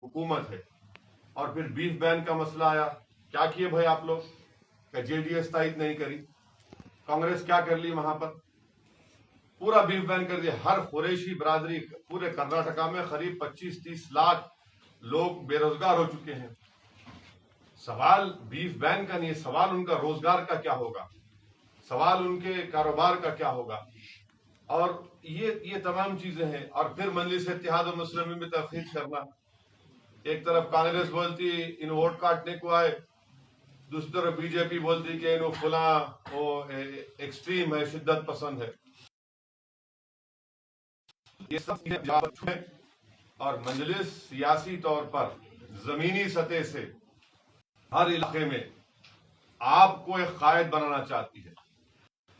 हुकूमत है। और फिर बीफ बैन का मसला आया, क्या किए भाई आप लोग? जेडीएस तायद नहीं करी, कांग्रेस क्या कर ली वहां पर? पूरा बीफ बैन कर दिया। हर कुरैशी बरादरी पूरे कर्नाटका में करीब 25-30 लाख लोग बेरोजगार हो चुके हैं। सवाल बीफ बैन का नहीं है, सवाल उनका रोजगार का क्या होगा, सवाल उनके कारोबार का क्या होगा। और ये तमाम चीजें हैं। और फिर मजलिस इत्तेहाद मुस्लिमीन में तफसील करना, एक तरफ कांग्रेस बोलती इन वोट काटने को आए, दूसरी तरफ बीजेपी बोलती कि इन फुला वो एक्सट्रीम है, शिद्दत पसंद है। ये सब चीजें है। और मजलिस सियासी तौर पर जमीनी सतह से हर इलाके में आपको एक कायद बनाना चाहती है,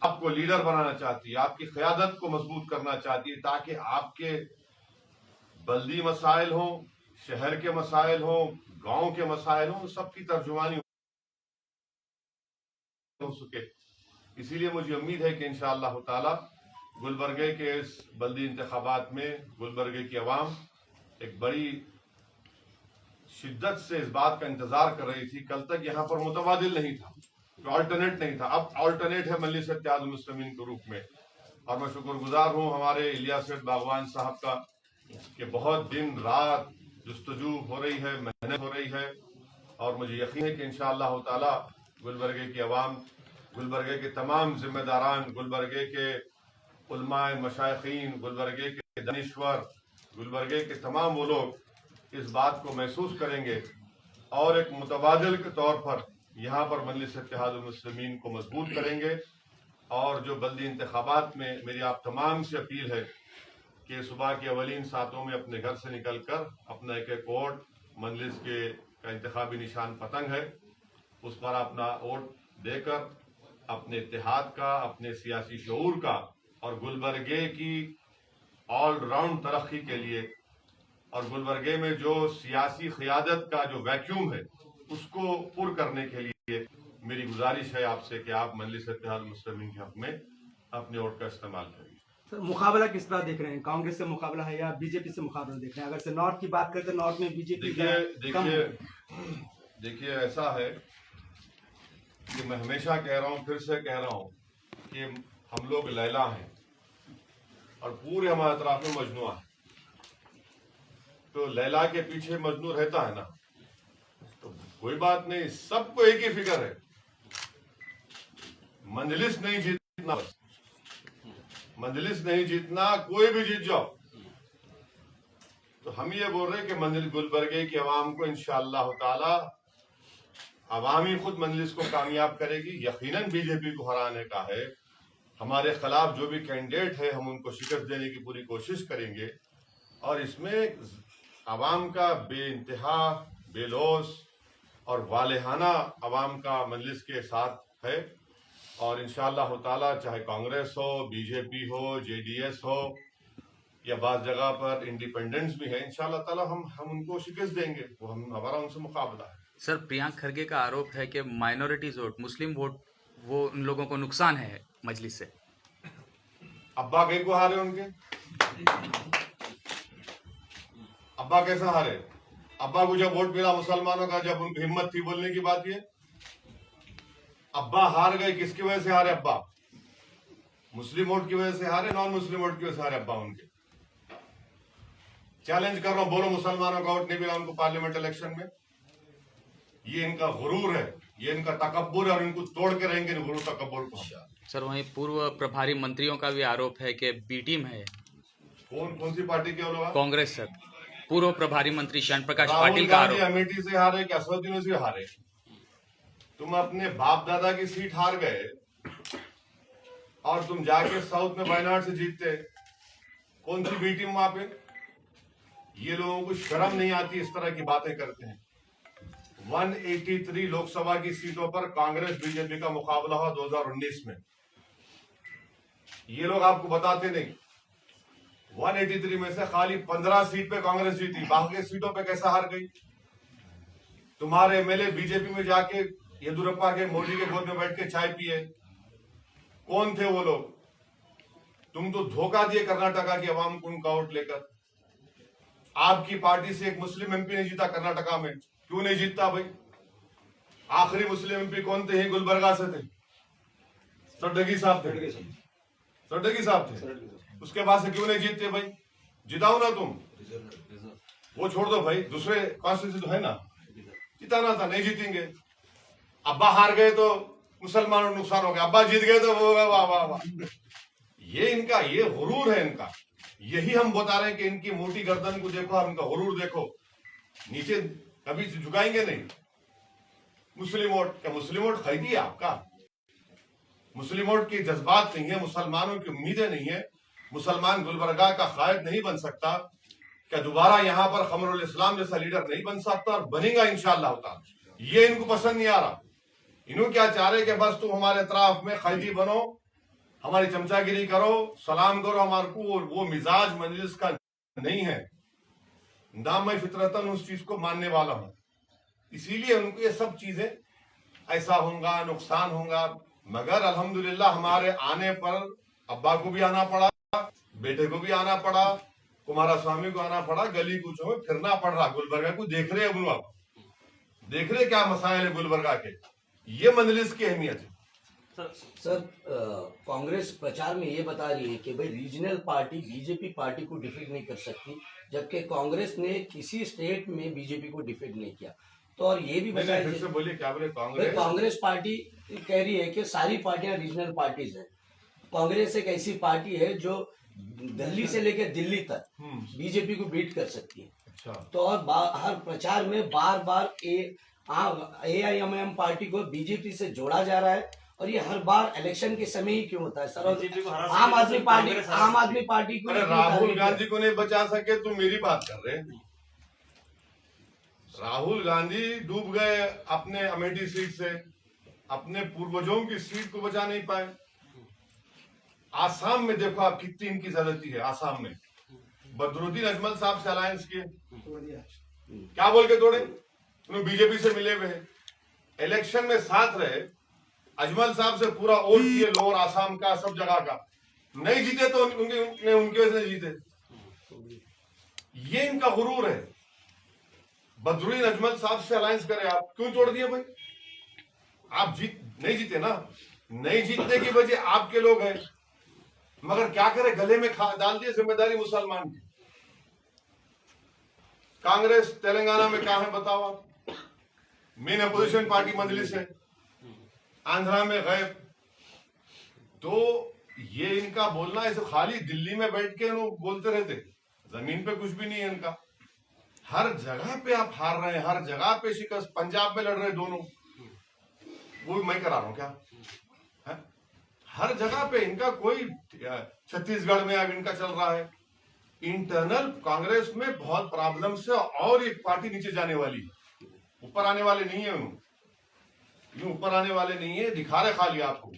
आपको लीडर बनाना चाहती है, आपकी क़यादत को मजबूत करना चाहती है, ताकि आपके बल्दी मसाइल हों, शहर के मसाइल हों, गांव के मसाइल हों, सबकी तर्जुमानी हो सके। इसीलिए मुझे उम्मीद है कि इंशाअल्लाह ताला गुलबर्गे के इस बल्दी इंतखाबात में गुलबर्गे की आवाम एक बड़ी शिद्दत से इस बात का इंतजार कर रही थी। कल तक यहाँ पर मुतबादिल नहीं था, ऑल्टरनेट नहीं था, अब ऑल्टरनेट है मजलिस इत्तेहाद मुस्लिमीन के रूप में। और मैं शुक्रगुजार हूँ हमारे इलियास बागवान साहब का कि बहुत दिन रात जुस्तजू हो रही है, मेहनत हो रही है। और मुझे यकीन है कि इंशाअल्लाह ताला गुलबर्गे की आवाम, गुलबर्गे के तमाम जिम्मेदारान, गुलबर्गे के उलमाए मशाइखीन, गुलबर्गे के दानिश्वर, गुलबर्गे के तमाम वो लोग इस बात को महसूस करेंगे और एक मुतबादिल के तौर पर यहाँ पर मजलिस इत्तेहाद मुस्लिमीन को मजबूत करेंगे। और जो बल्दी इंतखाबात में मेरी आप तमाम से अपील है कि सुबह के अवलीन सातों में अपने घर से निकल कर अपना एक वोट, मजलिस के का इंतखाबी निशान पतंग है, उस पर अपना वोट देकर अपने इत्तेहाद का, अपने सियासी शऊर का और गुलबर्गे की ऑलराउंड तरक्की के लिए और गुलबर्गे में जो सियासी क़यादत का जो वैक्यूम है उसको पुर करने के लिए मेरी गुजारिश है आपसे कि आप मजलिस इत्तेहाद मुस्लिमीन के हक में अपने वोट का इस्तेमाल करें। सर, मुकाबला किस तरह देख रहे हैं? कांग्रेस से मुकाबला है या बीजेपी से मुकाबला देख रहे हैं? अगर से नॉर्थ की बात करते हैं, नॉर्थ में बीजेपी देखिए ऐसा है कि मैं हमेशा कह रहा हूं, फिर से कह रहा हूं कि हम लोग लैला हैं और पूरे हमारे अतराफ में मजनू है। तो लैला के पीछे मजनू रहता है ना, तो कोई बात नहीं, सबको एक ही फिक्र है, मजलिस नहीं जीतना, बस मजलिस नहीं जीतना, कोई भी जीत जाओ। तो हम ये बोल रहे हैं कि मजलिस गुलबर्गे की आवाम को इंशाअल्लाह ताला अवामी खुद मजलिस को कामयाब करेगी। यकीनन बीजेपी को हराने का है, हमारे खिलाफ जो भी कैंडिडेट है हम उनको शिकस्त देने की पूरी कोशिश करेंगे। और इसमें अवाम का बेइंतहा, बेलोस और वालेहाना अवाम का मजलिस के साथ है। और इंशाअल्लाह ताला चाहे कांग्रेस हो, बीजेपी हो, जेडीएस हो या बाज़ जगह पर इंडिपेंडेंस भी है, इंशाअल्लाह ताला हम उनको शिकस्त देंगे। वो हमारा उनसे मुकाबला है। सर, प्रियंक खरगे का आरोप है कि माइनॉरिटीज वोट, मुस्लिम वोट, वो उन लोगों को नुकसान है मजलिस से। अब्बा कहीं को हारे उनके, अब्बा कैसा हारे? अब्बा को जब वोट मिला मुसलमानों का, जब उनकी हिम्मत थी बोलने की बात, ये अब्बा हार गए, किसकी वजह से हारे? अब्बा मुस्लिम वोट की वजह से हारे, नॉन मुस्लिम वोट की वजह से हारे अब्बा उनके। चैलेंज कर रहा हूं, बोलो मुसलमानों का वोट नहीं मिला उनको पार्लियामेंट इलेक्शन में। ये इनका गुरूर है, ये इनका तकब्बुर है और इनको तोड़ के रहेंगे इन गुरूर तकब्बुर को। सर, वहीं पूर्व प्रभारी मंत्रियों का भी आरोप है कि बी टीम है। कौन सी पार्टी के लोग? कांग्रेस सर, पूर्व प्रभारी मंत्री श्याम प्रकाश पाटिल का आरोप। अमेठी से हारे कि असदुद्दीन से हारे? तुम अपने बाप दादा की सीट हार गए और तुम जाके साउथ में वायनाड से जीतते। कौन सी बी टीम वहां पे? ये लोगों को शर्म नहीं आती, इस तरह की बातें करते हैं। 183 लोकसभा की सीटों पर कांग्रेस बीजेपी का मुकाबला हुआ 2019 में। ये लोग आपको बताते नहीं, 183 में से खाली 15 सीट पे कांग्रेस जीती, बाकी सीटों पे कैसा हार गई? तुम्हारे एमएलए बीजेपी में जाके येदुरप्पा के, मोदी के गोद में बैठ के चाय पिए। कौन थे वो लोग? तुम तो धोखा दिए कर्नाटका की आवाम को उनका वोट लेकर। आपकी पार्टी से एक मुस्लिम एमपी नहीं जीता कर्नाटका में, क्यों नहीं जीतता भाई? आखिरी मुस्लिम एमपी कौन थे? गुलबर्गा से थे, सड्डगी साहब थे, सड्डगी साहब थे। उसके बाद से क्यों नहीं जीतते भाई? जिताओ ना तुम, वो छोड़ दो भाई, दूसरे कॉन्स्टिट्यूंसी तो है ना, जिताना था, नहीं जीतेंगे। अब्बा हार गए तो मुसलमानों को नुकसान हो गया, अब्बा जीत गए तो वो वाह वाह वाह। ये इनका ये हुरूर है इनका। यही हम बता रहे हैं कि इनकी मोटी गर्दन को देखो, इनका हुरूर देखो, नीचे कभी झुकाएंगे नहीं। मुस्लिम वोट, क्या मुस्लिम वोट खरीदी है आपका? मुस्लिम वोट के जज्बात नहीं है, मुसलमानों की उम्मीदें नहीं है। मुसलमान गुलबर्गा का कायद नहीं बन सकता। क्या दोबारा यहाँ पर खमरुल इस्लाम जैसा लीडर नहीं बन सकता? और बनेगा इंशाअल्लाह ताला। ये इनको पसंद नहीं आ रहा। इन्हों क्या चाह रहे कि बस तुम हमारे तरफ में खैदी बनो, हमारी चमचागिरी करो, सलाम करो हमारे को। वो मिजाज मजलिस का नहीं है। ना मैं फितरतन उस चीज को मानने वाला हूं, इसीलिए उनको ये सब चीजें ऐसा होगा, नुकसान होगा। मगर अल्हम्दुलिल्लाह हमारे आने पर अब्बा को भी आना पड़ा, बेटे को भी आना पड़ा, कुमारस्वामी को आना पड़ा, गली कूचों में फिरना पड़ रहा। गुलबर्गा को देख रहे हैं, अब देख रहे क्या मसाइल है गुलबर्गा के। ये मजलिस की अहमियत है। सर, कांग्रेस प्रचार में ये बता रही है कि भाई रीजनल पार्टी बीजेपी पार्टी को डिफीट नहीं कर सकती, जबकि कांग्रेस ने किसी स्टेट में बीजेपी को डिफीट नहीं किया। तो और ये भी बताया, फिर से बोलिए, क्या बोले? कांग्रेस पार्टी कह रही है कि सारी पार्टियां रीजनल पार्टीज हैं। कांग्रेस एक ऐसी पार्टी है जो दिल्ली से लेकर दिल्ली तक बीजेपी को बीट कर सकती है। अच्छा। तो और हर प्रचार में बार बार AIMIM पार्टी को बीजेपी से जोड़ा जा रहा है, और ये हर बार इलेक्शन के समय ही क्यों होता है सर? आम आदमी पार्टी को राहुल गांधी को नहीं बचा सके तो मेरी बात कर रहे हैं। राहुल गांधी डूब गए अपने अमेठी सीट से, अपने पूर्वजों की सीट को बचा नहीं पाए। आसाम में देखो आप कितनी इनकी ज्यादती है। आसाम में बदरुद्दीन अजमल साहब से अलायंस किए, क्या बोल के तोड़े? उन्होंने बीजेपी से मिले हुए हैं, इलेक्शन में साथ रहे, अजमल साहब से पूरा वोट किए, लोअर आसाम का, सब जगह का। नहीं जीते तो उनकी वजह से जीते। ये इनका गुरूर है। बदरुद्दीन अजमल साहब से अलायंस करे, आप क्यों तोड़ दिए भाई? आप नहीं जीते ना, नहीं जीतने की वजह आपके लोग हैं। मगर क्या करे, गले में डाल दिए जिम्मेदारी मुसलमान की। कांग्रेस तेलंगाना में कहा है बताओ आप? मेन अपोजिशन पार्टी मजलिस है, आंध्रा में गायब। तो ये इनका बोलना ऐसे खाली दिल्ली में बैठ के लोग बोलते रहते, जमीन पे कुछ भी नहीं है इनका। हर जगह पे आप हार रहे हैं, हर जगह पे शिकस्त। पंजाब में लड़ रहे दोनों, वो मैं करा रहा हूं क्या है? हर जगह पे इनका कोई, छत्तीसगढ़ में अब इनका चल रहा है। इंटरनल कांग्रेस में बहुत प्रॉब्लम से, और एक पार्टी नीचे जाने वाली, ऊपर आने वाले नहीं है। यूं ऊपर आने वाले नहीं है, दिखा रहे खाली आपको।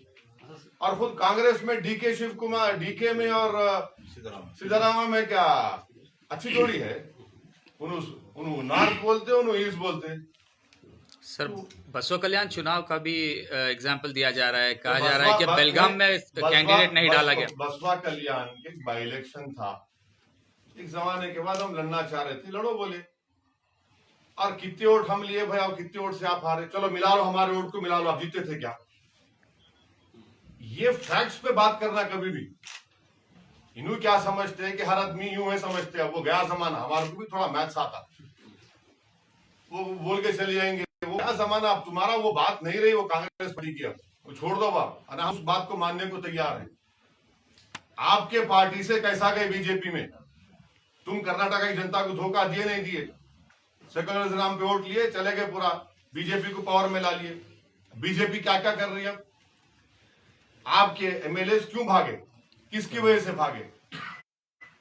और खुद कांग्रेस में डीके शिव कुमार, डीके में और सिद्धरामा में क्या अच्छी जोड़ी है? उन्होंने नॉर्थ बोलते, उन्होंने ईस्ट बोलते। सर, बसवा कल्याण चुनाव का भी एग्जाम्पल दिया जा रहा है, कहा जा रहा है कि बेलगाम में कैंडिडेट नहीं डाला गया। बसवा कल्याण के बाई इलेक्शन था, एक जमाने के बाद हम लड़ना चाह रहे थे, लड़ो बोले। और कितने वोट हम लिए भाई, और कितने वोट से आप हारे, चलो मिला लो, हमारे वोट को मिला लो, आप जीते थे क्या? ये फैक्ट्स पे बात करना कभी भी। इन्हों क्या समझते हैं कि हर आदमी यूं है समझते हैं, वो गया जमाना। हमारे को भी थोड़ा मैथ्स आता, वो बोल के चले जाएंगे। वो क्या जमाना, अब तुम्हारा वो बात नहीं रही, वो कांग्रेस पार्टी की, वो छोड़ दो बात। और हम उस बात को मानने को तैयार हैं। आपके पार्टी से कैसा गए बीजेपी में? तुम कर्नाटक की जनता को धोखा दिए नहीं दिए? सेकुलर नाम पे वोट लिए, चले गए, पूरा बीजेपी को पावर में ला लिए। बीजेपी क्या क्या कर रही है? आपके एमएलए क्यों भागे? किसकी वजह से भागे?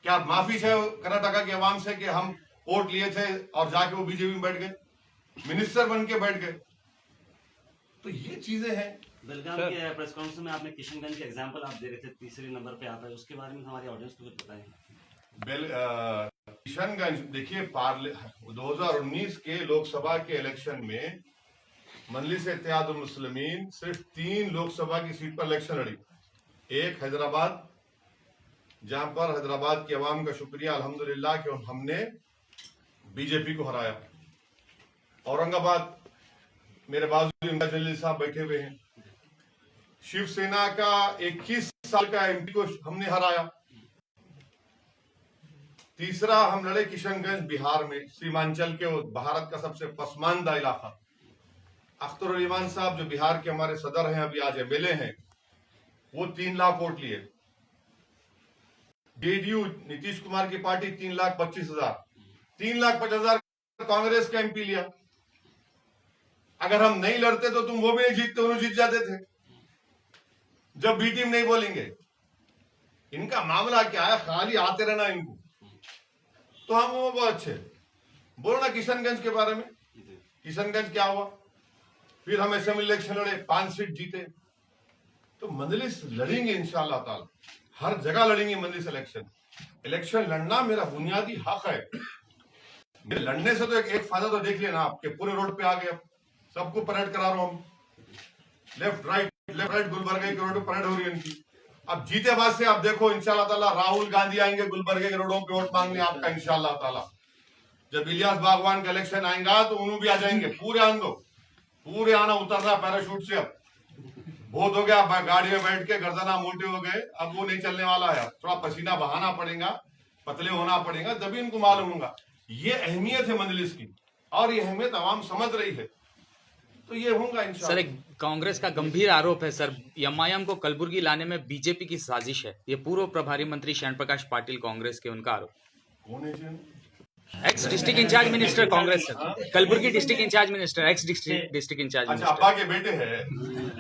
क्या आप माफी चाहे कर्नाटका की आवाम से कि हम वोट लिए थे और जाके वो बीजेपी में बैठ गए, मिनिस्टर बन के बैठ गए? तो ये चीजें हैं। बेलगाम के प्रेस कॉन्फ्रेंस में आपने किशनगंज के एग्जांपल आप दे रहे थे, तीसरे नंबर पे आता है, उसके बारे में हमारी ऑडियंस को कुछ बताएं। किशनगंज देखिए, 2019 के लोकसभा के इलेक्शन में मजलिस इत्तेहादुल मुस्लिमीन सिर्फ 3 लोकसभा की सीट पर इलेक्शन लड़ी। एक हैदराबाद, जहां पर हैदराबाद की आवाम का शुक्रिया अल्हम्दुलिल्लाह कि हमने बीजेपी को हराया। औरंगाबाद मेरे बाजू इमदाद जलील साहब बैठे हुए हैं। शिवसेना का 21 साल का एमपी को हमने हराया। तीसरा हम लड़े किशनगंज बिहार में, सीमांचल के भारत का सबसे पसमानदा इलाका। अख्तरुल साहब जो बिहार के हमारे सदर हैं, अभी आज एमएलए हैं, वो 3 लाख वोट लिए। जेडीयू नीतीश कुमार की पार्टी 3,25,000, 3,50,000 कांग्रेस का एमपी लिया। अगर हम नहीं लड़ते तो तुम वो भी नहीं जीतते, उन्हें जीत जाते थे। जब बी टीम नहीं बोलेंगे, इनका मामला क्या है, खाली आते रहना इनको। तो हम वो बहुत अच्छे बोलो ना किशनगंज के बारे में। किशनगंज क्या हुआ, फिर हम असेंबली इलेक्शन लड़े, 5 सीट जीते। तो मजलिस लड़ेंगे इंशाअल्लाह ताला, हर जगह लड़ेंगे मजलिस। इलेक्शन लड़ना मेरा बुनियादी हक है। मेरे लड़ने से तो एक फायदा तो देख लेना, आपके पूरे रोड पे आ गए, सबको परेड करा रहा हूं हम, लेफ्ट राइट गुलबर्गा के रोड पे परेड हो रही है इनकी। अब जीते बाद से आप देखो इंशाल्लाह ताला राहुल गांधी आएंगे गुलबर्गे के रोडों पे वोट मांगने आपका इंशाल्लाह ताला। जब इलियास बागवान का इलेक्शन आएगा तो उन्होंने भी आ जाएंगे। पूरे आन दो, पूरे आना उतरना पैराशूट से। अब बहुत हो गया, गाड़ी में बैठ के गर्दना मोटे हो गए, अब वो नहीं चलने वाला है। थोड़ा पसीना बहाना पड़ेगा, पतले होना पड़ेगा, तभी इनको मालूम होगा ये अहमियत है मजलिस की, और ये अहमियत आवाम समझ रही है। तो ये होगा इंशाल्लाह। सर, एक कांग्रेस का गंभीर आरोप है सर, एमआईएम को कलबुर्गी लाने में बीजेपी की साजिश है। ये पूर्व प्रभारी मंत्री शरण प्रकाश पाटिल कांग्रेस के, उनका आरोप। कौन है? Ex district incharge minister Congress sir, Kalaburagi district incharge minister, ex district incharge अच्छा, मिनिस्टर। अब्बा के बेटे हैं,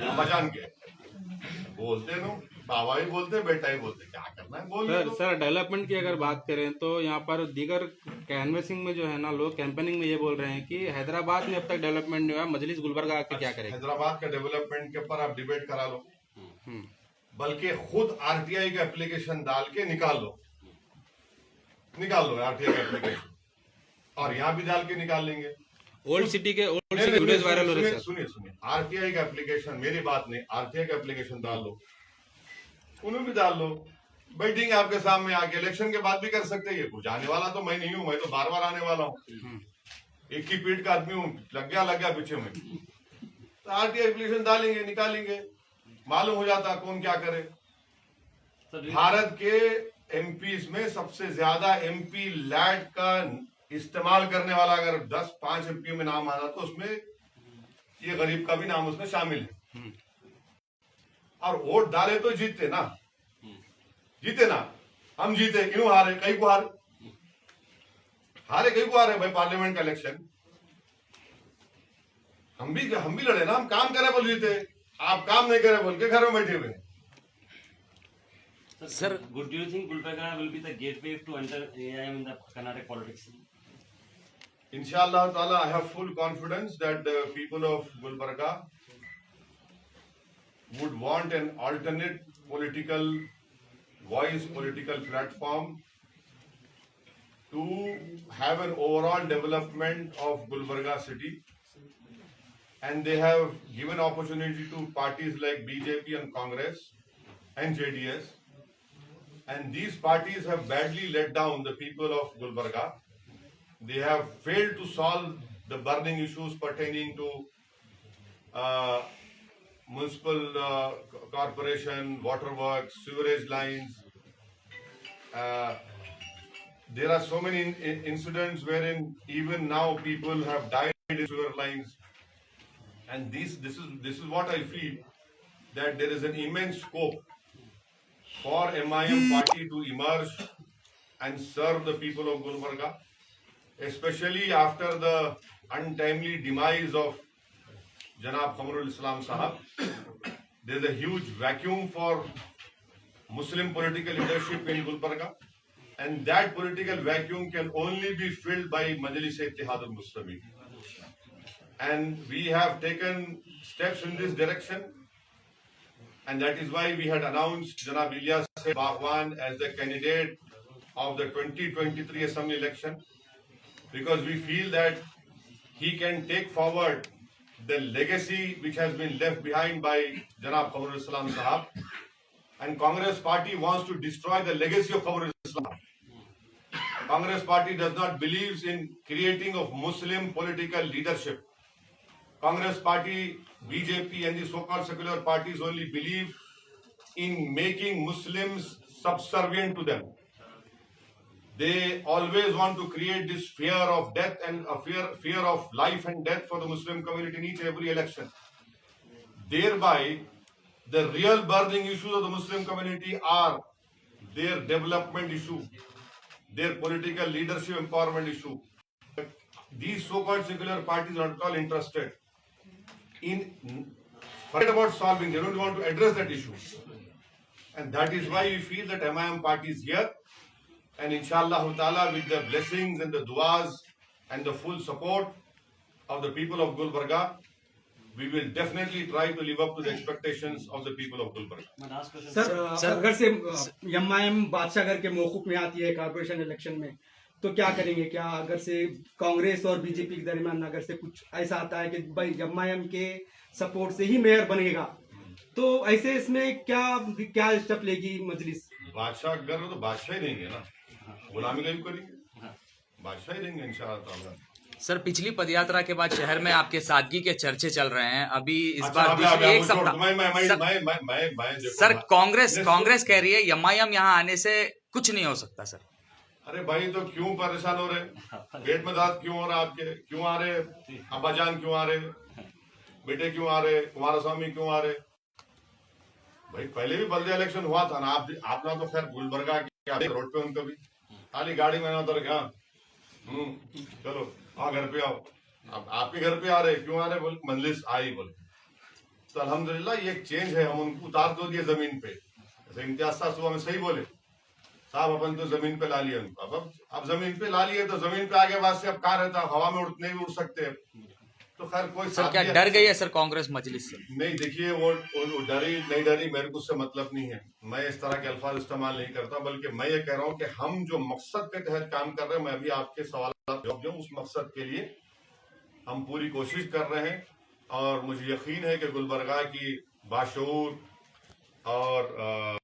अब्बाजान के बोलते नो, बाबा ही बोलते, बेटा ही बोलते, क्या करना है बोल। सर डेवलपमेंट की अगर बात करें तो यहाँ पर दीगर कैनवेसिंग में जो है ना, लोग कैंपेनिंग में ये बोल रहे हैं कि हैदराबाद में अब तक डेवलपमेंट नहीं हुआ, मजलिस गुलबर्गा आके क्या करेगी। हैदराबाद का डेवलपमेंट के ऊपर आप डिबेट करा लो, बल्कि खुद आरटीआई का एप्लीकेशन डाल के निकाल लो आरटीआई का एप्लीकेशन, और यहाँ भी डाल के निकाल लेंगे। ओल्ड सिटी के वीडियोस वायरल हो रहे हैं। सुनिए, आरटीआई का एप्लीकेशन, मेरी बात नहीं, आरटीआई का एप्लीकेशन डाल लो, उन्हें भी डाल लो, बैठेंगे आपके सामने आके। इलेक्शन के बाद भी कर सकते हैं, कुछ आने वाला तो मैं नहीं हूं, मैं तो बार बार आने वाला हूं, एक ही पीठ का आदमी हूं, लग गया पीछे में। तो आरटीआई एप्लीकेशन डालेंगे, निकालेंगे, मालूम हो जाता कौन क्या करे। भारत के एमपीज में सबसे ज्यादा एमपी लैड का इस्तेमाल करने वाला अगर 10-5 एमपी में नाम आना तो उसमें ये गरीब का भी नाम उसमें शामिल है। और वोट डाले तो जीते ना, हम जीते, क्यों हारे, कई को हारे भाई पार्लियामेंट का इलेक्शन। हम भी लड़े ना, हम काम करे बोल जीते, आप काम नहीं करे बोल के घर में बैठे हुए। Sir, do you think Gulbarga will be the gateway to enter AIM in the Karnataka politics? Inshallah Taala, I have full confidence that the people of Gulbarga would want an alternate political voice, political platform to have an overall development of Gulbarga city. And they have given opportunity to parties like BJP and Congress and JDS. And these parties have badly let down the people of Gulbarga. They have failed to solve the burning issues pertaining to municipal corporation, waterworks, sewerage lines. There are so many incidents wherein even now people have died in sewer lines. And this is what I feel, that there is an immense scope for MIM party to emerge and serve the people of Gulbarga, especially after the untimely demise of Janab Qamarul Islam Sahab. There is a huge vacuum for Muslim political leadership in Gulbarga, and that political vacuum can only be filled by Majlis-e-Ittihad al-Muslimin. And we have taken steps in this direction. And that is why we had announced Janab Ilyas Baghwan as the candidate of the 2023 Assembly election, because we feel that he can take forward the legacy which has been left behind by Janab Qamarul Islam Sahab. And Congress party wants to destroy the legacy of Qamarul Islam. Congress party does not believe in creating of Muslim political leadership. Congress party, BJP and the so-called secular parties only believe in making Muslims subservient to them. They always want to create this fear of death and a fear of life and death for the Muslim community in each and every election. Thereby, the real burning issues of the Muslim community are their development issue, their political leadership empowerment issue. These so-called secular parties are not at all interested in forget about solving. They don't want to address that issue, and that is why we feel that MIM party is here, and inshallah ta'ala with the blessings and the duas and the full support of the people of Gulbarga, we will definitely try to live up to the expectations of the people of Gulbarga. My last question. Sir अगर से MIM बादशाहगढ़ के मौकूफ में आती है corporation election में, तो क्या करेंगे? क्या अगर से कांग्रेस और बीजेपी के दरमियान अगर से कुछ ऐसा आता है कि भाई एमआईएम के सपोर्ट से ही मेयर बनेगा, तो ऐसे इसमें क्या स्टेप लेगी मजलिस? बादशाह अगर तो बादशाह ही देंगे ना, गुलामी का भी करेंगे, बादशाह ही देंगे इंशाअल्लाह। सर, पिछली पदयात्रा के बाद शहर में आपके सादगी के चर्चे चल रहे हैं। अभी इस अच्छा, बार दूसरी एक सर, सप्ताह सर कांग्रेस कह रही है एमआईएम यहाँ आने से कुछ नहीं हो सकता। सर अरे भाई, तो क्यों परेशान हो रहे? पेट में दर्द क्यों हो रहा आपके? क्यों आ रहे? अब्बाजान क्यों आ रहे? बेटे क्यों आ रहे? कुमारस्वामी क्यों आ रहे? भाई पहले भी बल्दिया इलेक्शन हुआ था ना, आपने तो खैर गुलबर्गा के रोड पे उनको भी खाली गाड़ी में ना उतर गया। चलो हाँ, घर पे आओ। अब आपके घर पे आ रहे, क्यों आ रहे? बोल मजलिस आई बोल। तो अल्हम्दुलिल्लाह ये एक चेंज है, हम उनको उतार दो दिए जमीन पे। जैसे इम्तियाज साहब सुबह में सही बोले, साहब अपन तो जमीन पे ला लिए उनको। अब जमीन पे ला लिए तो जमीन पे आगे बाद से अब कहाँ रहता, हवा में उड़ने भी उड़ सकते हैं। तो खैर कोई सर क्या डर गई है सर कांग्रेस मजलिस से? नहीं, देखिए वो डरी नहीं डरी मेरे को उससे मतलब नहीं है। मैं इस तरह के अल्फाज इस्तेमाल नहीं करता, बल्कि मैं ये कह रहा हूँ कि हम जो मकसद के तहत काम कर रहे हैं, मैं अभी आपके सवाल जवाब दूं, उस मकसद के लिए हम पूरी कोशिश कर रहे हैं। और मुझे यकीन है कि गुलबर्गा की बाशऊर और